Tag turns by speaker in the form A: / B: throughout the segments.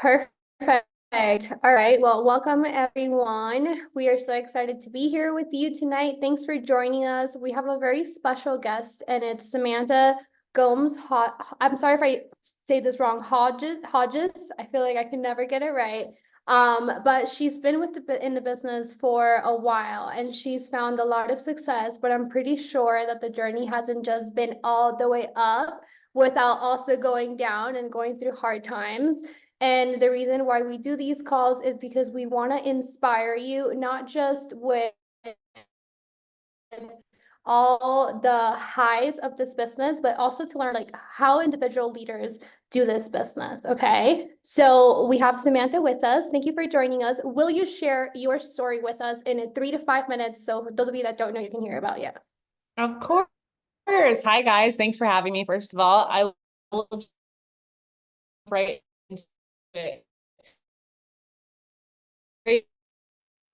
A: Perfect. All right. Well, welcome everyone. We are so excited to be here with you tonight. Thanks for joining us. We have a very special guest, and it's Samantha Gomes. I'm sorry if I say this wrong. Hodges. I feel like I can never get it right. But she's been in the business for a while, and she's found a lot of success. But I'm pretty sure that the journey hasn't just been all the way up without also going down and going through hard times. And the reason why we do these calls is because we want to inspire you, not just with all the highs of this business, but also to learn like how individual leaders do this business. Okay. So we have Samantha with us. Thank you for joining us. Will you share your story with us in 3 to 5 minutes? So for those of you that don't know, you can hear about you.
B: Of course. Hi, guys. Thanks for having me. First of all, I will jump right into it.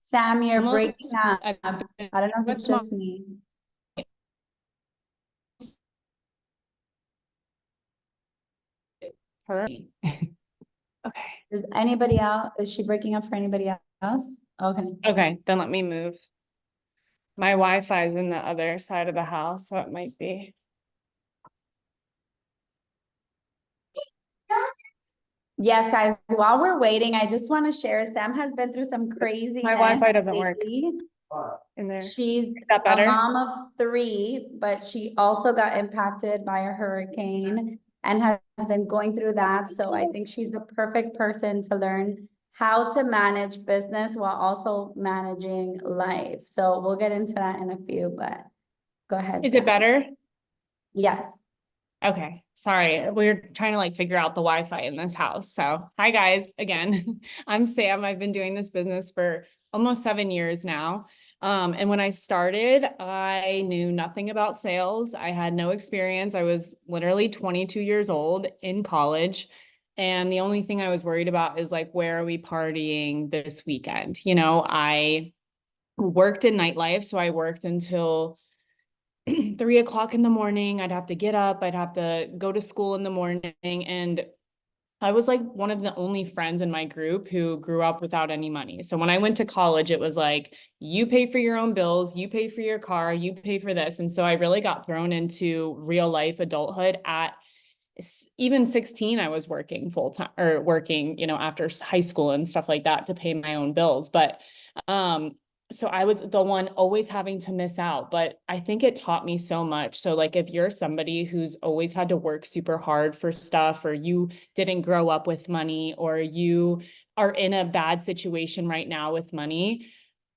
C: Sam, you're breaking up. I don't know if it's just me.
B: Okay.
C: Is anybody else? Is she breaking up for anybody else? Okay.
B: Okay, then let me move. My Wi-Fi is in the other side of the house, so it might be.
C: Yes, guys, while we're waiting, I just want to share, Sam has been through some crazy.
B: My Wi-Fi doesn't work in there.
C: She's
B: Is that better?
C: a mom of 3, but she also got impacted by a hurricane and has been going through that. So I think she's the perfect person to learn how to manage business while also managing life. So we'll get into that in a few, but go ahead.
B: Is it better?
C: Yes.
B: Okay, sorry. We're trying to like figure out the Wi-Fi in this house. So hi guys, again, I'm Sam. I've been doing this business for almost 7 years now. And when I started, I knew nothing about sales. I had no experience. I was literally 22 years old in college. And the only thing I was worried about is like, where are we partying this weekend? You know, I worked in nightlife. So I worked until 3 o'clock in the morning. I'd have to get up. I'd have to go to school in the morning. And I was like one of the only friends in my group who grew up without any money. So when I went to college, it was like, you pay for your own bills, you pay for your car, you pay for this. And so I really got thrown into real life adulthood at even 16. I was working full time or working, after high school and stuff like that to pay my own bills. But, so I was the one always having to miss out, but I think it taught me so much. So like, if you're somebody who's always had to work super hard for stuff, or you didn't grow up with money, or you are in a bad situation right now with money,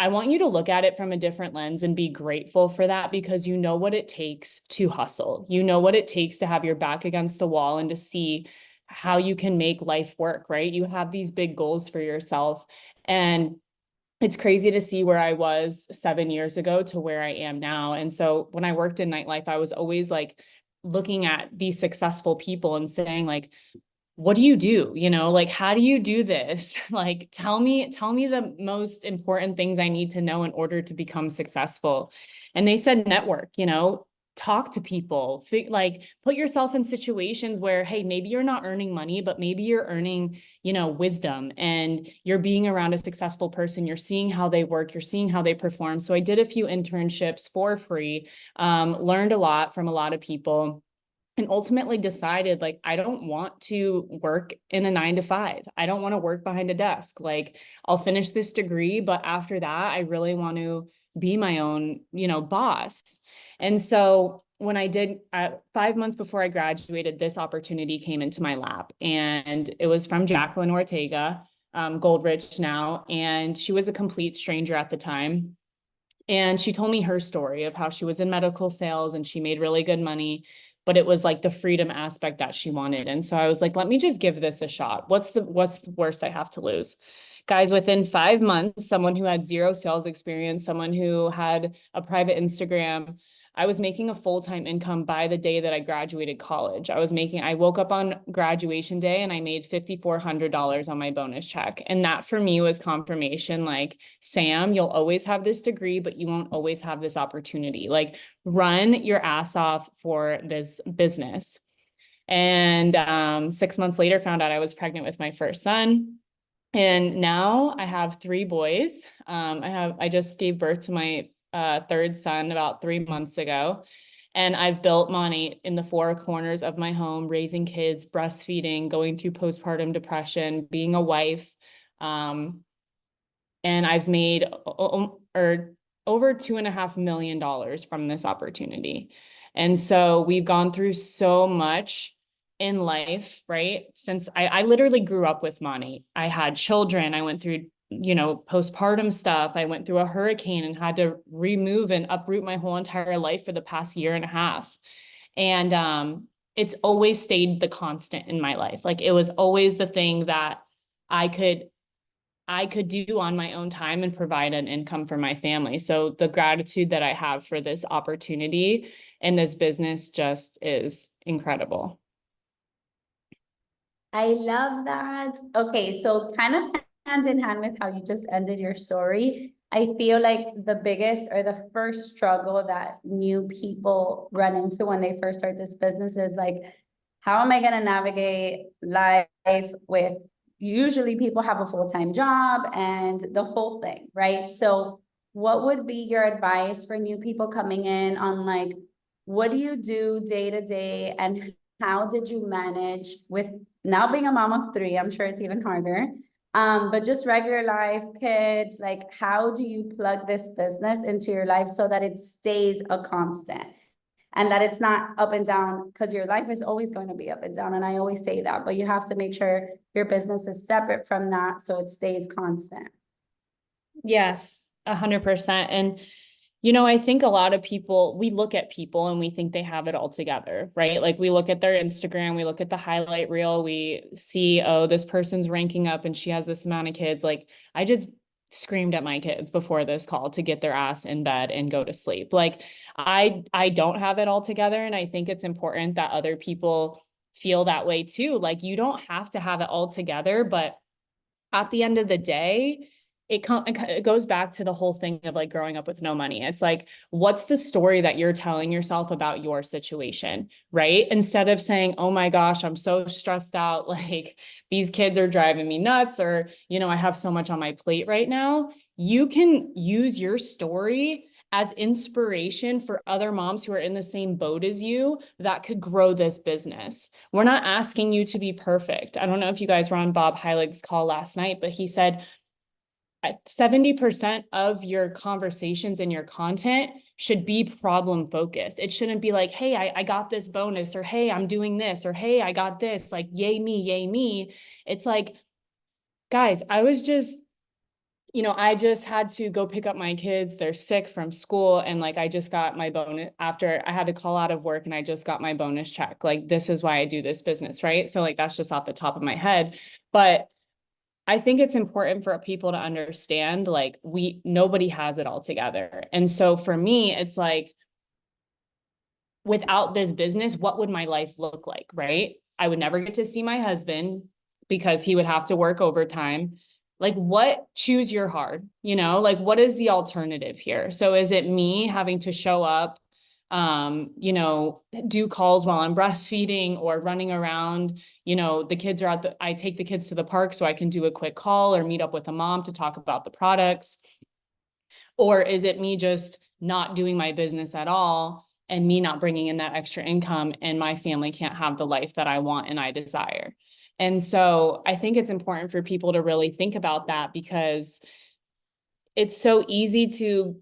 B: I want you to look at it from a different lens and be grateful for that, because you know what it takes to hustle. You know what it takes to have your back against the wall and to see how you can make life work, right? You have these big goals for yourself. And it's crazy to see where I was 7 years ago to where I am now. And so when I worked in nightlife, I was always like looking at these successful people and saying like, what do you do? Like, how do you do this? Like, tell me the most important things I need to know in order to become successful. And they said, network, talk to people, like put yourself in situations where, hey, maybe you're not earning money, but maybe you're earning, wisdom, and you're being around a successful person. You're seeing how they work, you're seeing how they perform. So I did a few internships for free, learned a lot from a lot of people, and ultimately decided like, I don't want to work in a 9 to 5. I don't want to work behind a desk. Like, I'll finish this degree, but after that, I really want to be my own, boss. And so when I did 5 months before I graduated, this opportunity came into my lap, and it was from Jacqueline Ortega, Goldrich now. And she was a complete stranger at the time. And she told me her story of how she was in medical sales and she made really good money, but it was like the freedom aspect that she wanted. And so I was like, let me just give this a shot. What's the worst I have to lose? Guys, within 5 months, someone who had zero sales experience, someone who had a private Instagram, I was making a full-time income by the day that I graduated college. I woke up on graduation day and I made $5,400 on my bonus check. And that for me was confirmation, like, Sam, you'll always have this degree, but you won't always have this opportunity. Like, run your ass off for this business. And 6 months later, found out I was pregnant with my first son. And now I have 3 boys. I just gave birth to my third son about 3 months ago. And I've built Monty in the 4 corners of my home, raising kids, breastfeeding, going through postpartum depression, being a wife. And I've made over $2.5 million from this opportunity. And so we've gone through so much in life, right? Since I literally grew up with Monty. I had children. I went through, postpartum stuff. I went through a hurricane and had to remove and uproot my whole entire life for the past year and a half. And it's always stayed the constant in my life. Like it was always the thing that I could do on my own time and provide an income for my family. So the gratitude that I have for this opportunity and this business just is incredible.
C: I love that. Okay, so kind of hand in hand with how you just ended your story, I feel like the biggest or the first struggle that new people run into when they first start this business is like, how am I going to navigate life with usually people have a full-time job and the whole thing, right? So what would be your advice for new people coming in on like, what do you do day to day and how did you manage with now being a mom of 3? I'm sure it's even harder. But just regular life, kids, like how do you plug this business into your life so that it stays a constant and that it's not up and down, because your life is always going to be up and down. And I always say that, but you have to make sure your business is separate from that so it stays constant.
B: Yes, 100%. And I think a lot of people, we look at people and we think they have it all together, right? Like we look at their Instagram, we look at the highlight reel, we see, oh, this person's ranking up and she has this amount of kids. Like I just screamed at my kids before this call to get their ass in bed and go to sleep. Like I don't have it all together. And I think it's important that other people feel that way too. Like you don't have to have it all together, but at the end of the day, it goes back to the whole thing of like growing up with no money. It's like, what's the story that you're telling yourself about your situation, right? Instead of saying, oh my gosh, I'm so stressed out. Like these kids are driving me nuts, or, I have so much on my plate right now. You can use your story as inspiration for other moms who are in the same boat as you that could grow this business. We're not asking you to be perfect. I don't know if you guys were on Bob Heilig's call last night, but he said 70% of your conversations and your content should be problem focused. It shouldn't be like, hey, I got this bonus, or hey, I'm doing this, or hey, I got this, like yay me, yay me. It's like, guys, I just had to go pick up my kids. They're sick from school. And like, I just got my bonus after I had to call out of work and I just got my bonus check. Like, this is why I do this business, right? So like, that's just off the top of my head. But I think it's important for people to understand, like nobody has it all together. And so for me, it's like, without this business, what would my life look like, right? I would never get to see my husband because he would have to work overtime. Like choose your hard, like what is the alternative here? So is it me having to show up, do calls while I'm breastfeeding or running around, the kids are I take the kids to the park so I can do a quick call or meet up with a mom to talk about the products? Or is it me just not doing my business at all and me not bringing in that extra income and my family can't have the life that I want and I desire? And so I think it's important for people to really think about that, because it's so easy to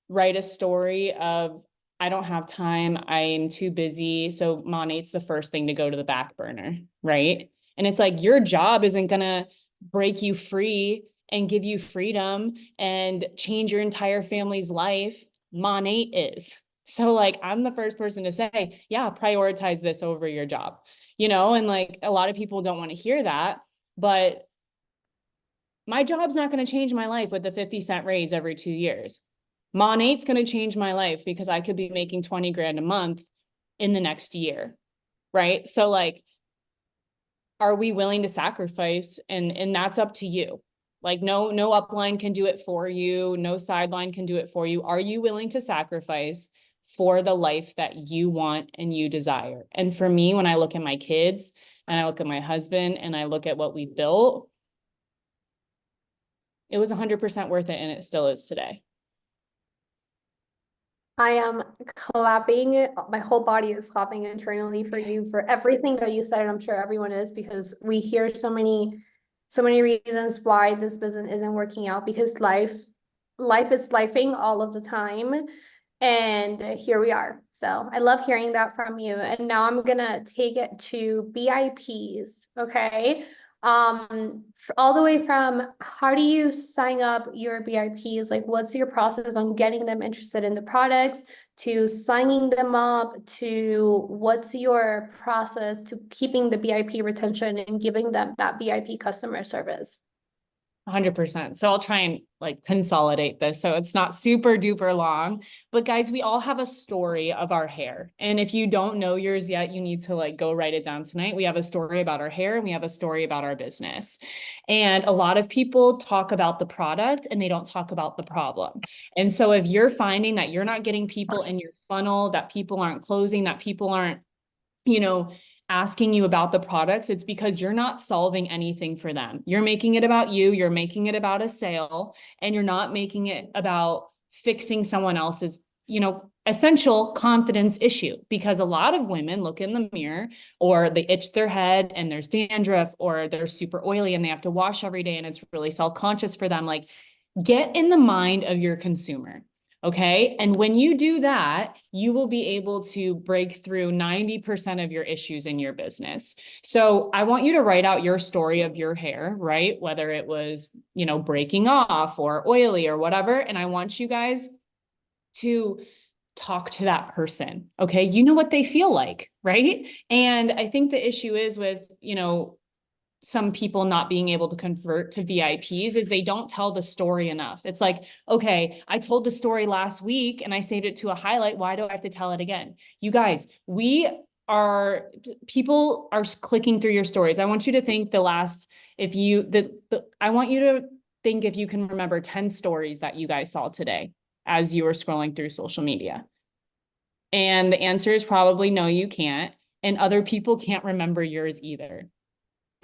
B: write a story of, I don't have time, I'm too busy. So Monate's the first thing to go to the back burner, right? And it's like, your job isn't gonna break you free and give you freedom and change your entire family's life. Monate is. So like, I'm the first person to say, yeah, prioritize this over your job, and like, a lot of people don't want to hear that, but my job's not going to change my life with a 50-cent raise every 2 years. Monate's going to change my life because I could be making 20 grand a month in the next year. Right. So like, are we willing to sacrifice? And that's up to you. Like no upline can do it for you. No sideline can do it for you. Are you willing to sacrifice for the life that you want and you desire. And for me, when I look at my kids and I look at my husband and I look at what we built, it was 100% worth it, and it still is today.
A: I am clapping. My whole body is clapping internally for you for everything that you said, and I'm sure everyone is, because we hear so many reasons why this business isn't working out, because life is lifing all of the time. And here we are. So I love hearing that from you. And now I'm gonna take it to BIPs, okay? All the way from how do you sign up your BIPs? Like, what's your process on getting them interested in the products, to signing them up, to what's your process to keeping the BIP retention and giving them that BIP customer service?
B: 100%. So I'll try and like consolidate this so it's not super duper long. But guys, we all have a story of our hair. And if you don't know yours yet, you need to like go write it down tonight. We have a story about our hair and we have a story about our business. And a lot of people talk about the product and they don't talk about the problem. And so if you're finding that you're not getting people in your funnel, that people aren't closing, that people aren't, asking you about the products, it's because you're not solving anything for them. You're making it about you, you're making it about a sale, and you're not making it about fixing someone else's, essential confidence issue. Because a lot of women look in the mirror, or they itch their head and there's dandruff, or they're super oily and they have to wash every day and it's really self-conscious for them. Like, get in the mind of your consumer. Okay. And when you do that, you will be able to break through 90% of your issues in your business. So I want you to write out your story of your hair, right? Whether it was, breaking off or oily or whatever. And I want you guys to talk to that person. Okay. You know what they feel like, right? And I think the issue is with, some people not being able to convert to VIPs is they don't tell the story enough. It's like, okay, I told the story last week and I saved it to a highlight. Why do I have to tell it again? You guys, people are clicking through your stories. I want you to think I want you to think if you can remember 10 stories that you guys saw today as you were scrolling through social media. And the answer is probably no, you can't. And other people can't remember yours either.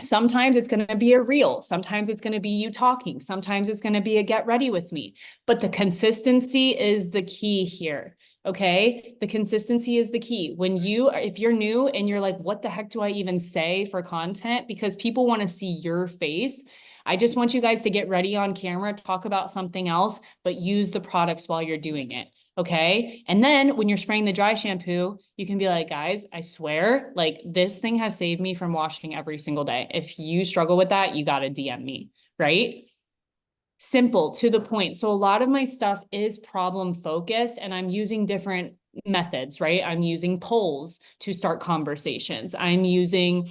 B: Sometimes it's going to be a reel. Sometimes it's going to be you talking. Sometimes it's going to be a get ready with me. But the consistency is the key here. Okay. The consistency is the key. If you're new and you're like, what the heck do I even say for content? Because people want to see your face. I just want you guys to get ready on camera, talk about something else, but use the products while you're doing it. Okay. And then when you're spraying the dry shampoo, you can be like, guys, I swear, like, this thing has saved me from washing every single day. If you struggle with that, you got to DM me, right? Simple, to the point. So a lot of my stuff is problem focused, and I'm using different methods, right? I'm using polls to start conversations. I'm using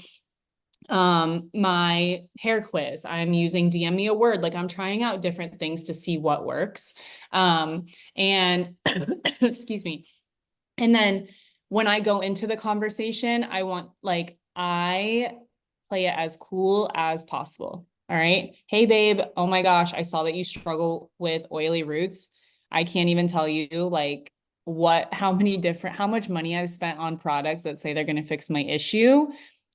B: my hair quiz. I'm using DM me a word. Like, I'm trying out different things to see what works. And excuse me. And then when I go into the conversation, I play it as cool as possible. All right. Hey babe, oh my gosh, I saw that you struggle with oily roots. I can't even tell you like how much money I've spent on products that say they're going to fix my issue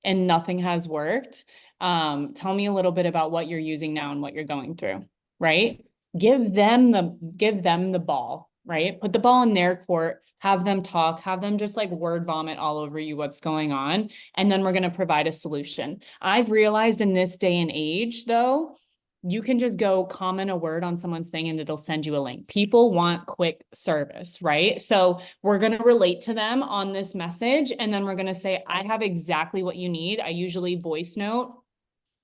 B: and nothing has worked. Tell me a little bit about what you're using now and what you're going through, right? Give them the ball, right? Put the ball in their court, have them talk, have them just like word vomit all over you what's going on. And then we're going to provide a solution. I've realized in this day and age though, you can just go comment a word on someone's thing and it'll send you a link. People want quick service, right? So we're going to relate to them on this message. And then we're going to say, I have exactly what you need. I usually voice note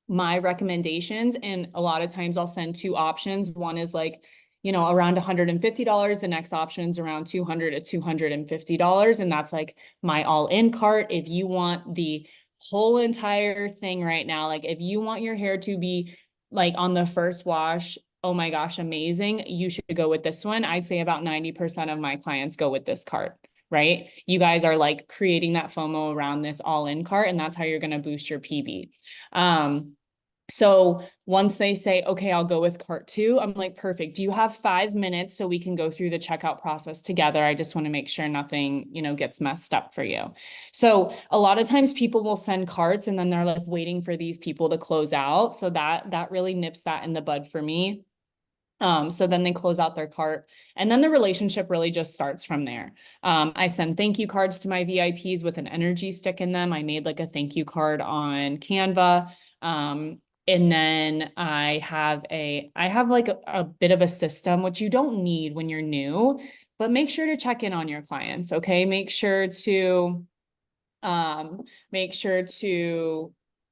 B: my recommendations. And a lot of times I'll send two options. One is like, around $150. The next option is around $200 to $250. And that's like my all-in cart. If you want the whole entire thing right now, like if you want your hair to be like on the first wash, oh my gosh, amazing, you should go with this one. I'd say about 90% of my clients go with this cart, right? You guys are like creating that FOMO around this all-in cart, and that's how you're going to boost your PV. So once they say, okay, I'll go with cart 2, I'm like, perfect. Do you have 5 minutes so we can go through the checkout process together? I just want to make sure nothing, gets messed up for you. So a lot of times people will send carts and then they're like waiting for these people to close out. So that really nips that in the bud for me. So then they close out their cart and then the relationship really just starts from there. I send thank you cards to my VIPs with an energy stick in them. I made like a thank you card on Canva. And then I have like a bit of a system, which you don't need when you're new, but make sure to check in on your clients. Okay. Make sure to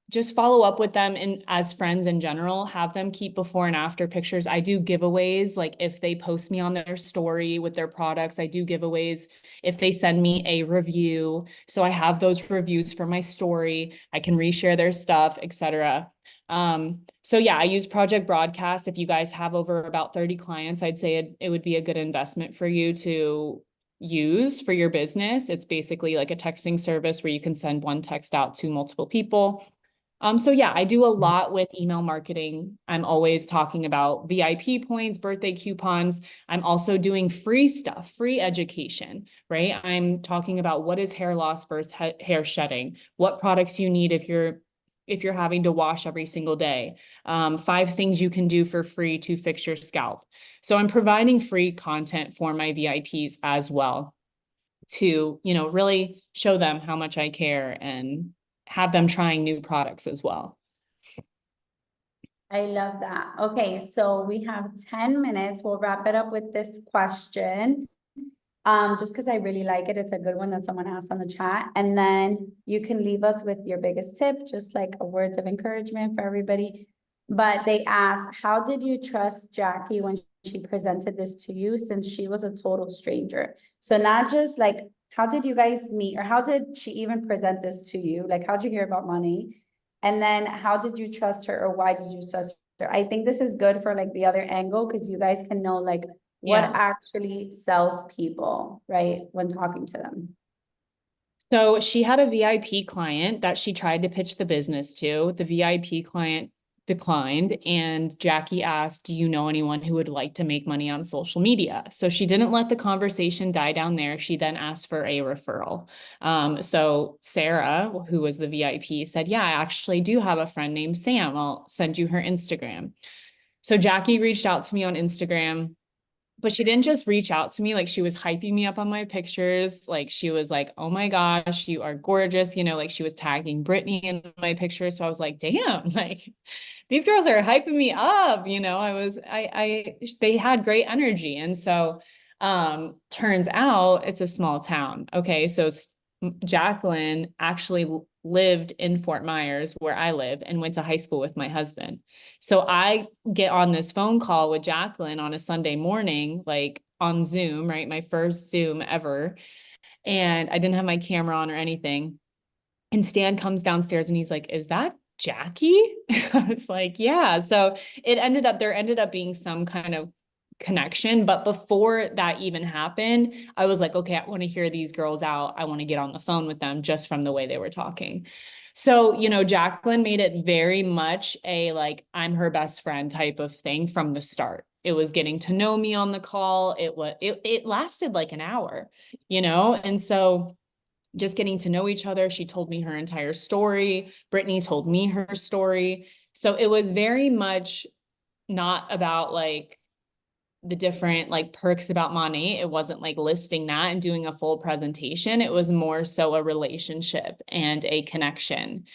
B: just follow up with them and as friends in general, have them keep before and after pictures. I do giveaways, like if they post me on their story with their products, I do giveaways if they send me a review. So I have those reviews for my story. I can reshare their stuff, etc. So yeah, I use Project Broadcast. If you guys have over about 30 clients, I'd say it would be a good investment for you to use for your business. It's basically like a texting service where you can send one text out to multiple people. So yeah, I do a lot with email marketing. I'm always talking about VIP points, birthday coupons. I'm also doing free stuff, free education, right? I'm talking about what is hair loss versus hair shedding, what products you need if you're having to wash every single day, 5 things you can do for free to fix your scalp. So I'm providing free content for my VIPs as well to, really show them how much I care and have them trying new products as well.
C: I love that. Okay, so we have 10 minutes. We'll wrap it up with this question. Just because I really like it. It's a good one that someone asked on the chat. And then you can leave us with your biggest tip, just like a words of encouragement for everybody. But they asked, how did you trust Jackie when she presented this to you since she was a total stranger? So not just like, how did you guys meet or how did she even present this to you? Like, how'd you hear about money? And then how did you trust her or why did you trust her? I think this is good for like the other angle because you guys can know like what actually sells people, right? When talking to them.
B: So she had a VIP client that she tried to pitch the business to. The VIP client declined and Jackie asked, do you know anyone who would like to make money on social media? So she didn't let the conversation die down there. She then asked for a referral. So Sarah, who was the VIP, said, yeah, I actually do have a friend named Sam. I'll send you her Instagram. So Jackie reached out to me on Instagram. But she didn't just reach out to me, like she was hyping me up on my pictures. Like she was like, oh my gosh, you are gorgeous. Like she was tagging Brittany in my pictures. So I was like, damn, like these girls are hyping me up. They had great energy. And so, turns out it's a small town. Okay. So Jacqueline actually lived in Fort Myers where I live and went to high school with my husband. So I get on this phone call with Jacqueline on a Sunday morning, like on Zoom, right? My first Zoom ever. And I didn't have my camera on or anything. And Stan comes downstairs and he's like, is that Jackie? I was like, yeah. So there ended up being some kind of connection. But before that even happened, I was like, okay, I want to hear these girls out. I want to get on the phone with them just from the way they were talking. So, Jacqueline made it very much a like, I'm her best friend type of thing from the start. It was getting to know me on the call. It lasted like an hour, and so just getting to know each other. She told me her entire story. Brittany told me her story. So it was very much not about like the different like perks about money. It wasn't like listing that and doing a full presentation. It was more so a relationship and a connection.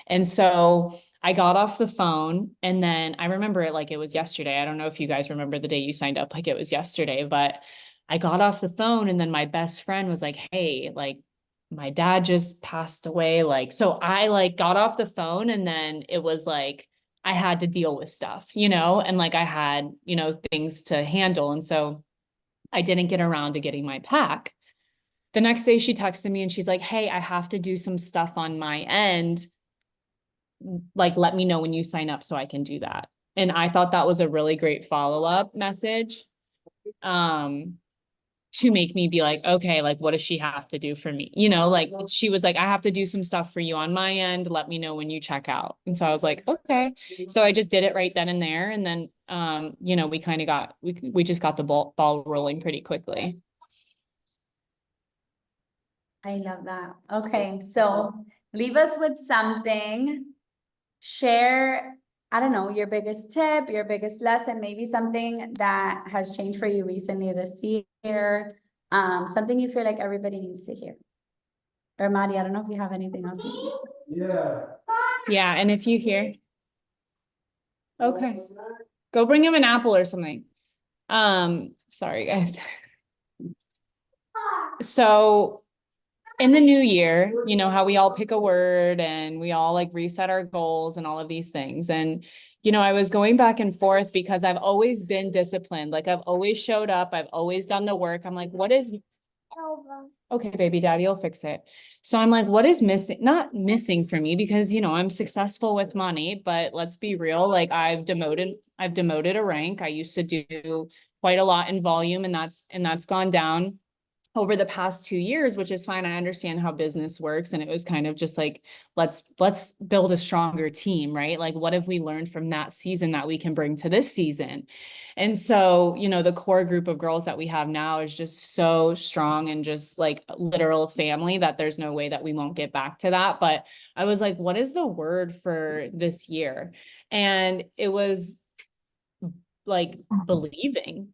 B: And so I got off the phone and then I remember it like it was yesterday. I don't know if you guys remember the day you signed up like it was yesterday, but I got off the phone and then my best friend was like, hey, like my dad just passed away. Like, so I like got off the phone and then it was like, I had to deal with stuff, and like I had, things to handle. And so I didn't get around to getting my pack. The next day she texted me and she's like, hey, I have to do some stuff on my end. Like, let me know when you sign up so I can do that. And I thought that was a really great follow-up message. to make me be like, okay, like, what does she have to do for me? You know, like she was like, I have to do some stuff for you on my end. Let me know when you check out. And so I was like, okay. So I just did it right then and there. And then, you know, we kind of we just got the ball rolling pretty quickly.
C: I love that. Okay, so leave us with something. Share, I don't know, your biggest tip, your biggest lesson, maybe something that has changed for you recently this year. Something you feel like everybody needs to hear. Or Mari, I don't know if you have anything else.
B: Yeah. And if you hear, okay, go bring him an apple or something. Sorry guys. So in the new year, you know, how we all pick a word and we all like reset our goals and all of these things. And, you know, I was going back and forth because I've always been disciplined. Like I've always showed up. I've always done the work. I'm like, what is, okay, baby, daddy will fix it. So I'm like, what is missing? Not missing for me because, you know, I'm successful with money, but let's be real. Like I've demoted a rank. I used to do quite a lot in volume and that's gone down over the past 2 years, which is fine. I understand how business works. And it was kind of just like, let's build a stronger team, right? Like, what have we learned from that season that we can bring to this season? And so, you know, the core group of girls that we have now is just so strong and just like literal family that there's no way that we won't get back to that. But I was like, what is the word for this year? And it was like believing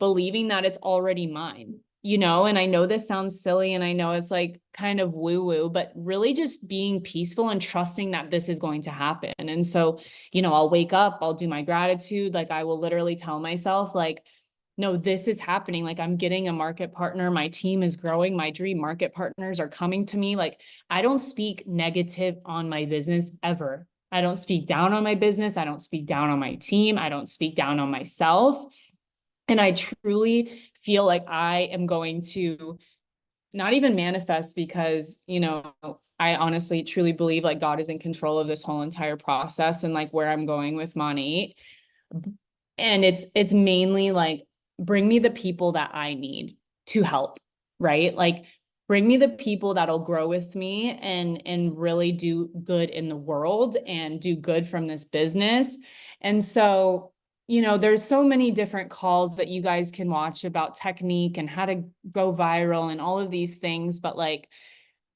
B: that it's already mine, you know. And I know this sounds silly and I know it's like kind of woo woo, but really just being peaceful and trusting that this is going to happen. And so, you know, I'll wake up, I'll do my gratitude. Like I will literally tell myself like, no, this is happening. Like I'm getting a market partner. My team is growing. My dream market partners are coming to me. Like I don't speak negative on my business ever. I don't speak down on my business. I don't speak down on my team. I don't speak down on myself. And I truly feel like I am going to not even manifest because, you know, I honestly truly believe like God is in control of this whole entire process and like where I'm going with Monty. And it's mainly like, bring me the people that I need to help, right? Like bring me the people that'll grow with me and really do good in the world and do good from this business. And so, you know, there's so many different calls that you guys can watch about technique and how to go viral and all of these things. But like,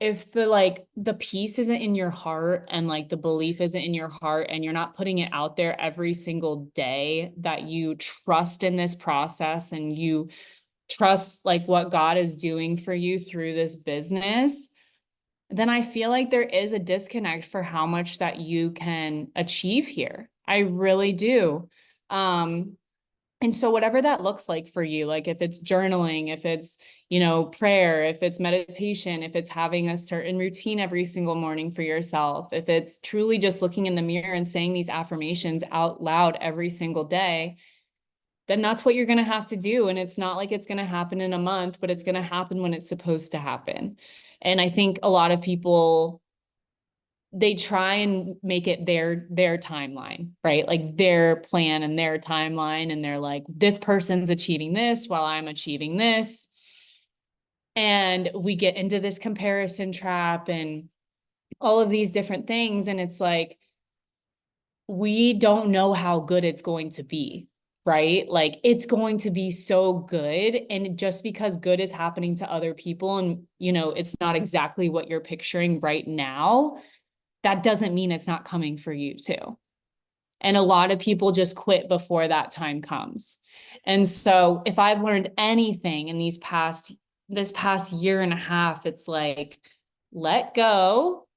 B: if the peace isn't in your heart and like the belief isn't in your heart and you're not putting it out there every single day that you trust in this process and you trust like what God is doing for you through this business, then I feel like there is a disconnect for how much that you can achieve here. I really do. And so whatever that looks like for you, like if it's journaling, if it's, you know, prayer, if it's meditation, if it's having a certain routine every single morning for yourself, if it's truly just looking in the mirror and saying these affirmations out loud every single day, then that's what you're going to have to do. And it's not like it's going to happen in a month, but it's going to happen when it's supposed to happen. And I think a lot of people, they try and make it their timeline, right? Like their plan and their timeline. And they're like, this person's achieving this while I'm achieving this. And we get into this comparison trap and all of these different things. And it's like, we don't know how good it's going to be, right? Like it's going to be so good. And just because good is happening to other people and, you know, it's not exactly what you're picturing right now, that doesn't mean it's not coming for you too. And a lot of people just quit before that time comes. And so if I've learned anything in this past year and a half, it's like, let go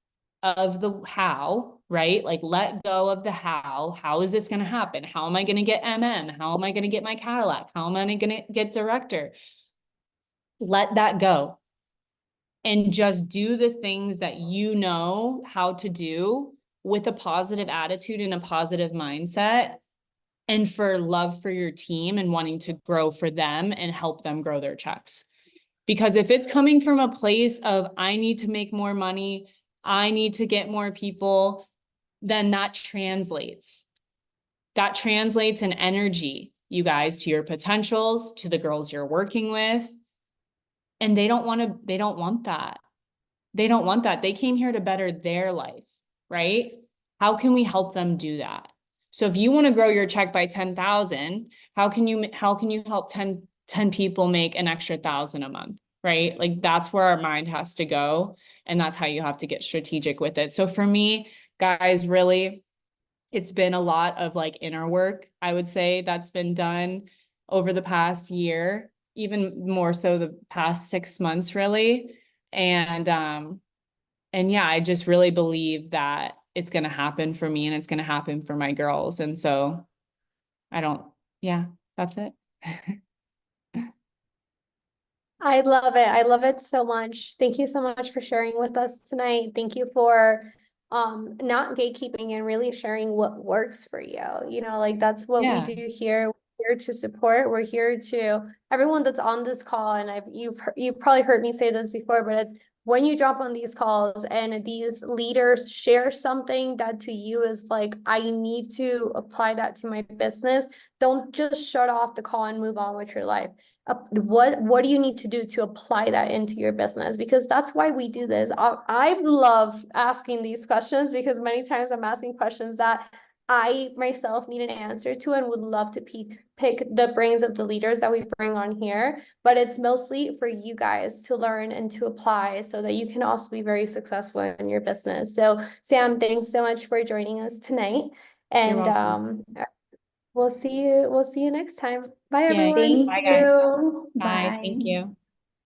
B: of the how, right? Like let go of the how. How is this going to happen? How am I going to get MM? How am I going to get my Cadillac? How am I going to get director? Let that go. And just do the things that you know how to do with a positive attitude and a positive mindset and for love for your team and wanting to grow for them and help them grow their checks. Because if it's coming from a place of, I need to make more money, I need to get more people, then that translates. That translates in energy, you guys, to your potentials, to the girls you're working with. And they don't want that. They don't want that. They came here to better their life, right? How can we help them do that? So if you want to grow your check by 10,000, how can you help 10 people make an extra 1,000 a month, right? Like that's where our mind has to go. And that's how you have to get strategic with it. So for me, guys, really, it's been a lot of like inner work, I would say, that's been done over the past year, even more so the past 6 months, really. And yeah, I just really believe that it's going to happen for me and it's going to happen for my girls. And so yeah, that's it.
A: I love it. I love it so much. Thank you so much for sharing with us tonight. Thank you for not gatekeeping and really sharing what works for you. You know, like that's what we
B: Yeah.
A: do here. We're here to support. We're here to everyone that's on this call. And you've probably heard me say this before, but it's when you jump on these calls and these leaders share something that to you is like, I need to apply that to my business. Don't just shut off the call and move on with your life. What do you need to do to apply that into your business? Because that's why we do this. I love asking these questions because many times I'm asking questions that I myself need an answer to and would love to pick the brains of the leaders that we bring on here. But it's mostly for you guys to learn and to apply so that you can also be very successful in your business. So Sam, thanks so much for joining us tonight.
B: You're
A: And
B: welcome.
A: we'll see you next time. Bye,
B: Yay.
A: everyone.
C: Thank
B: Bye, guys.
C: you.
B: Bye. Thank
C: Bye.
B: you.